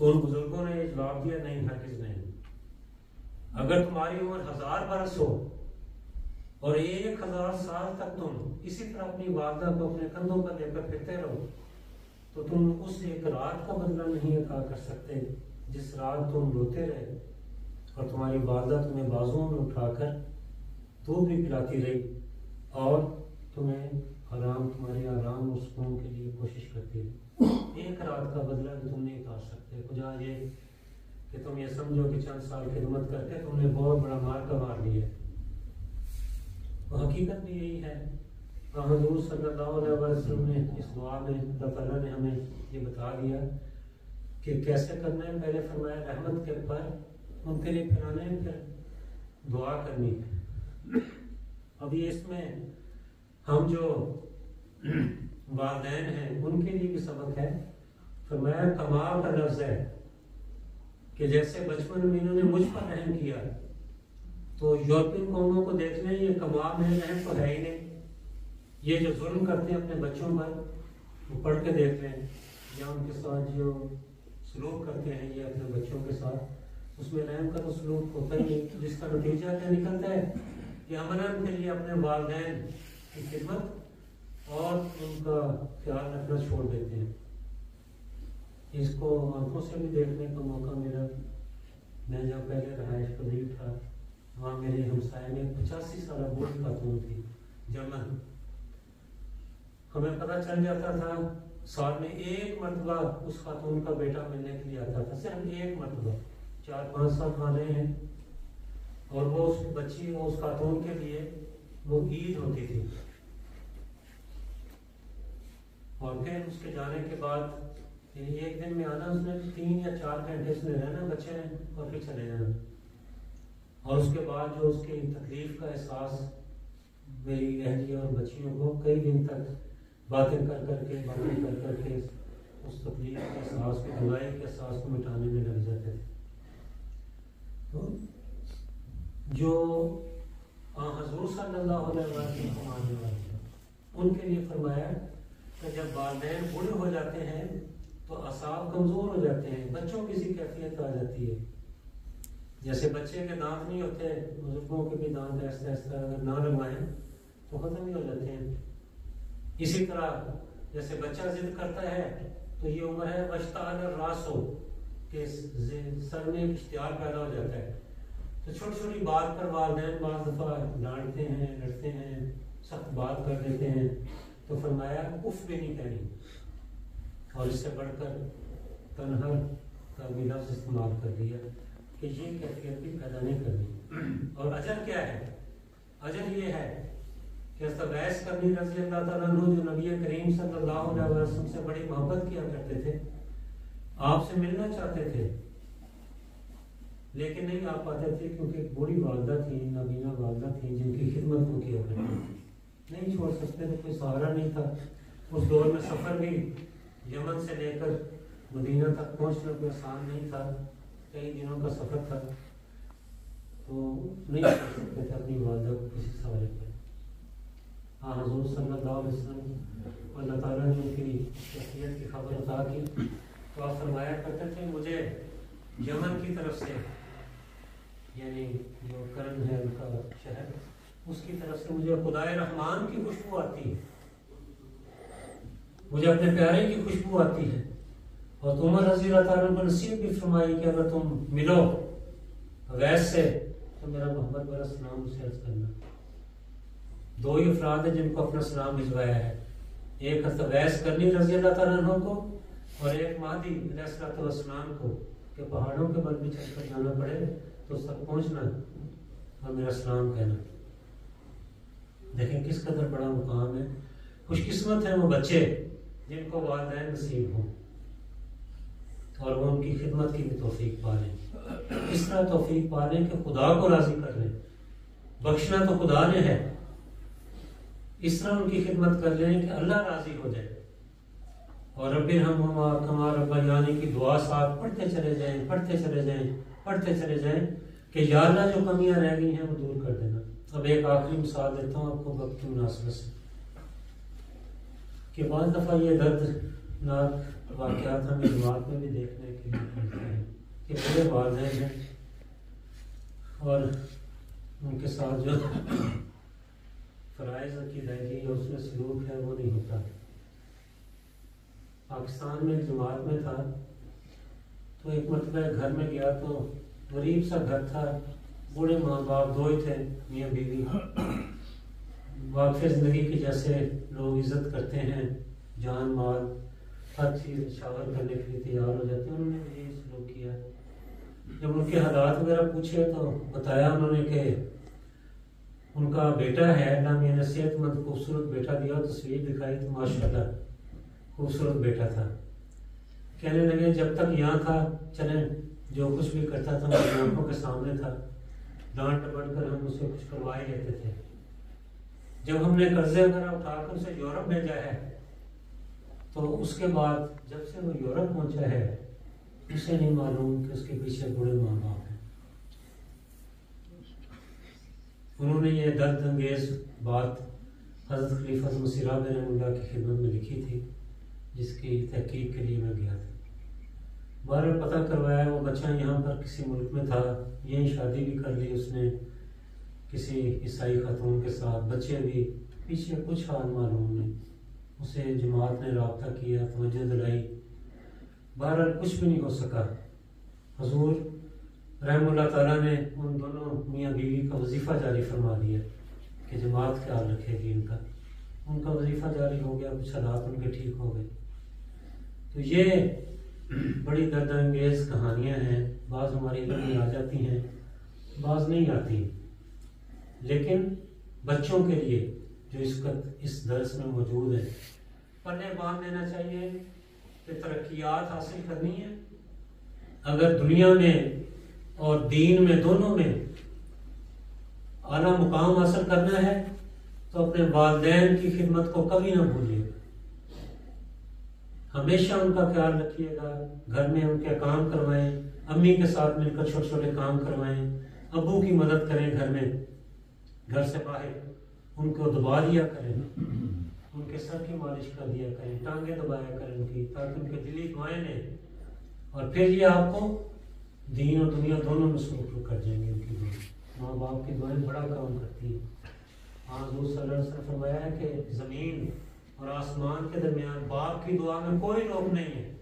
تو ان بزرگوں نے جواب دیا نہیں، ہرگز نہیں۔ اگر تمہاری عمر 1000 برس ہو اور 1000 سال تک تم اسی طرح اپنی والدہ کو اپنے کندھوں پر لے کر پھرتے رہو تو تم اس ایک رات کا بدلہ نہیں ادا کر سکتے جس رات تم روتے رہے اور تمہاری والدہ تمہیں بازوؤں میں اٹھا کر دودھ بھی پلاتی رہی اور تمہیں تمہارے آرام اور سکون کے لیے کوشش کرتی رہی۔ ایک رات کا بدلہ بھی تم نہیں اتار سکتے، کجا یہ کہ تم یہ سمجھو کہ چند سال خدمت کر کے تم نے بہت بڑا مار کا مار لیا۔ حقیقت بھی یہی ہے۔ حضور صلی اللہ علیہ وسلم نے اس دعا میں اللہ تعالیٰ نے ہمیں یہ بتا دیا کہ کیسے کرنا ہے۔ پہلے فرمایا رحمت کے پر ان کے لیے پھیلانے، پھر دعا کرنی۔ ابھی اس میں ہم جو والدین ہیں ان کے لیے بھی سبق ہے۔ فرمایا کمال کا لفظ ہے کہ جیسے بچپن میں انہوں نے مجھ پر رحم کیا تو یورپین قوموں کو دیکھ لیں، یہ کمال میں رحم تو ہے ہی نہیں۔ یہ جو ظلم کرتے ہیں اپنے بچوں پر، وہ پڑھ کے دیکھ لیں، یا ان کے ساتھ جو سلوک کرتے ہیں یہ اپنے بچوں کے ساتھ، اس میں رحم کا تو سلوک ہوتا ہی نہیں، جس کا نتیجہ کیا نکلتا ہے کہ امن کے لیے اپنے والدین کی خدمت اور ان کا خیال رکھنا چھوڑ دیتے ہیں۔ اس کو آنکھوں سے بھی دیکھنے کا موقع ملا۔ میں جب پہلے رہائش پذیر تھا وہاں میرے ہمسائے میں 85 سالہ بوڑھی خاتون تھی، جرمن۔ ہمیں پتہ چل جاتا تھا سال میں ایک مرتبہ اس خاتون کا بیٹا ملنے کے لیے آتا تھا، صرف ایک مرتبہ، 4-5 سال کھا رہے ہیں، اور وہ اس بچی اس خاتون کے لیے وہ عید ہوتی تھی۔ اور پھر اس کے جانے کے بعد ایک دن میں آنا، اس نے 3 یا 4 گھنٹے اس میں رہنا بچے نے اور پھر چلے جانا۔ اور اس کے بعد جو اس کی تکلیف کا احساس میری اہلیہ اور بچیوں کو کئی دن تک باتیں کر کر کے اس تکلیف کے احساس کو، دلائی کے احساس کو مٹانے میں لگ جاتے تھے۔ تو جو حضور صلی اللہ علیہ وسلم کو ماننے والے ہیں ان کے لیے فرمایا کہ جب والدین بوڑھے ہو جاتے ہیں تو اعصاب کمزور ہو جاتے ہیں، بچوں کی سی کیفیت آ جاتی ہے۔ جیسے بچے کے دانت نہیں ہوتے، بزرگوں کے بھی دانت ایسے ایسے اگر نہ لگوائیں تو ختم ہی ہو جاتے ہیں۔ اسی طرح جیسے بچہ ضد کرتا ہے تو یہ عمر ہے واشتعل الراس ہو کہ سر میں اشتعال پیدا ہو جاتا ہے، تو چھوٹی چھوٹی بات پر والدین بعض دفعہ ڈانٹتے ہیں، لڑتے ہیں، سخت بات کر دیتے ہیں، تو فرمایا اف بھی نہیں کہنی، اور اس سے بڑھ کر تنہر کا بھی لفظ استعمال کر دیا کہ یہ کیفیت بھی پیدا نہیں کرنی۔ اور اجر کیا ہے؟ اجر یہ ہے کہ ویس کرنی رضی اللہ تعالیٰ عنہ جو نبی کریم صلی اللہ علیہ وسلم سے بڑی محبت کیا کرتے تھے، آپ سے ملنا چاہتے تھے لیکن نہیں آ پاتے تھے کیونکہ ایک بوڑھی والدہ تھی، نابینا والدہ تھی جن کی خدمت وہ کیا کرتے تھے، نہیں چھوڑ سکتے تھے، کوئی سہارا نہیں تھا۔ اس دور میں سفر بھی یمن سے لے کر مدینہ تک پہنچنا کوئی آسان نہیں تھا، کئی دنوں کا سفر تھا، تو نہیں چھوڑ سکتے تھے اپنی والدہ کو کسی سہارے پر۔ حضور صلی اللہ علیہ وسلم اللہ تعالیٰ نے ان کی شخصیت کی خبر عطا کی تو آپ فرمایا کرتے تھے مجھے یمن کی طرف سے، یعنی جو کرن ہے ان کا شہر، اس کی طرف سے مجھے خدائے رحمان کی خوشبو آتی ہے، مجھے اپنے پیارے کی خوشبو آتی ہے۔ اور عمر رضی اللہ تعالیٰ کو نصیحت بھی فرمائی کہ اگر تم ملو ویس سے تو میرا محمد والا سلام اسے عرض کرنا۔ 2 ہی افراد ہیں جن کو اپنا سلام بھجوایا ہے، ایک ویس کرنی رضی اللہ تعالیٰ عنہ کو اور ایک مہدی علیہ السلام کو، کہ پہاڑوں کے بل بھی چل کر جانا پڑے تو اس تک پہنچنا اور میرا سلام کہنا۔ دیکھیں کس قدر بڑا مقام ہے۔ خوش قسمت ہیں وہ بچے جن کو والدین نصیب ہوں اور وہ ان کی خدمت کی بھی توفیق پا لیں، اس طرح توفیق پا لیں کہ خدا کو راضی کر لیں۔ بخشنا تو خدا نے ہے، اس طرح ان کی خدمت کر لیں کہ اللہ راضی ہو جائے۔ اور رب ارحمہما کما ربیانی کی دعا ساتھ پڑھتے چلے جائیں کہ یا اللہ جو کمیاں رہ گئی ہیں وہ دور کر دینا۔ اب ایک آخری مثال دیتا ہوں آپ کو وقت کی مناسبت سے، کہ بعض دفعہ یہ دردناک واقعات ہمیں جماعت میں بھی دیکھنے کے لیے ملتے ہیں کہ بڑے والدین ہیں اور ان کے ساتھ جو فرائض کی ادائیگی اور اس میں سلوک ہے وہ نہیں ہوتا. پاکستان میں جماعت میں تھا تو ایک مرتبہ گھر میں گیا تو غریب سا گھر تھا, بوڑھے ماں باپ دو ہی تھے, میاں بیوی. واقف زندگی کی جیسے لوگ عزت کرتے ہیں, جان مال ہر چیز نشاور کرنے کے لیے تیار ہو جاتے ہیں, انہوں نے بھی یہی سلوک کیا. جب ان کے حالات وغیرہ پوچھے تو بتایا انہوں نے کہ ان کا بیٹا ہے, اللہ میاں نے صحت مند خوبصورت بیٹا دیا, تصویر دکھائی تو ماشاءاللہ خوبصورت بیٹا تھا. کہنے لگے جب تک یہاں تھا چلیں جو کچھ بھی کرتا تھا میری آنکھوں کے سامنے تھا, ڈانٹ ڈپٹ کر ہم اسے کچھ کروا ہی لیتے تھے. جب ہم نے قرضے وغیرہ اٹھا کر اسے یورپ بھیجا ہے تو اس کے بعد جب سے وہ یورپ پہنچا ہے اسے نہیں معلوم کہ اس کے پیچھے بڑے ماں باپ ہیں. انہوں نے یہ درد انگیز بات حضرت خلیفہ مسیح رحمۃ اللہ کی خدمت میں لکھی تھی, جس کی تحقیق کے لیے میں گیا تھا. بہرحال پتہ کروایا وہ بچہ یہاں پر کسی ملک میں تھا, یہیں شادی بھی کر لی اس نے کسی عیسائی خاتون کے ساتھ, بچے بھی, پیچھے کچھ حال معلوم نہیں. اسے جماعت نے رابطہ کیا, توجہ دلائی, بہرحال کچھ بھی نہیں ہو سکا. حضور رحم اللہ تعالیٰ نے ان دونوں میاں بیوی کا وظیفہ جاری فرما دیا کہ جماعت خیال رکھے گی ان کا. ان کا وظیفہ جاری ہو گیا, کچھ حالات ان کے ٹھیک ہو گئے. تو یہ بڑی درد انگیز کہانیاں ہیں, بعض ہماری علم میں آ جاتی ہیں, بعض نہیں آتی. لیکن بچوں کے لیے جو اس وقت اس درس میں موجود ہیں, پلے باندھ دینا چاہیے کہ ترقیات حاصل کرنی ہے. اگر دنیا میں اور دین میں دونوں میں اعلیٰ مقام حاصل کرنا ہے تو اپنے والدین کی خدمت کو کبھی نہ بھولیے. ہمیشہ ان کا خیال رکھیے گا, گھر میں ان کے کام کروائیں, امی کے ساتھ مل کر چھوٹے چھوٹے کام کروائیں, ابو کی مدد کریں گھر میں, گھر سے باہر ان کو دبا دیا کریں, ان کے سر کی مالش کر دیا کریں, ٹانگیں دبایا کریں ان کی, تاکہ ان کے دلی دعائیں لیں. اور پھر یہ آپ کو دین اور دنیا دونوں میں سرخ کر جائیں گے. ان کی دعائیں, ماں باپ کی دعائیں بڑا کام کرتی ہیں. حضور صلی اللہ علیہ وسلم نے فرمایا ہے کہ زمین اور آسمان کے درمیان باپ کی دعا میں کوئی روک نہیں ہے.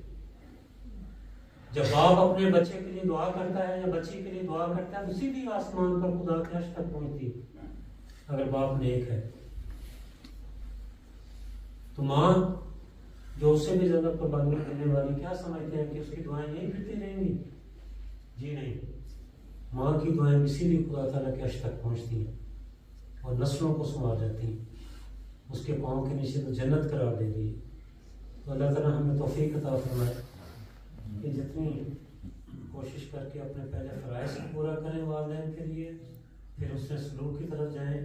جب باپ اپنے بچے کے لیے دعا کرتا ہے یا بچی کے لیے دعا کرتا ہے تو سیدھی آسمان پر خدا کے عرش تک پہنچتی ہے, اگر باپ نیک ہے. تو ماں جو اس سے بھی زیادہ قربانی کرنے والی, کیا سمجھتے ہیں کہ اس کی دعائیں نہیں پھرتی رہیں گی؟ جی نہیں, ماں کی دعائیں بھی سیدھی خدا تعالیٰ کے عرش تک پہنچتی ہیں اور نسلوں کو سنوار جاتی ہیں. اس کے پاؤں کے نیچے تو جنت قرار دے دی. تو اللہ تعالیٰ ہمیں توفیق عطا فرمائے کہ جتنی کوشش کر کے اپنے پہلے فرائض کو پورا کریں والدین کے لیے, پھر اس سے سلوک کی طرف جائیں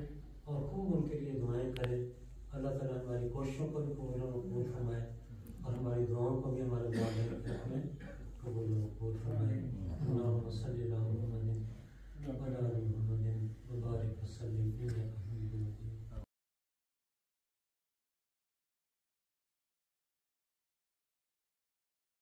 اور خوب ان کے لیے دعائیں کریں. اللہ تعالیٰ ہماری کوششوں کو بھی قبول و مقبول فرمائے اور ہماری دعاؤں کو بھی ہمارے والدین کے حق میں قبول و مقبول فرمائے. اللہم صلی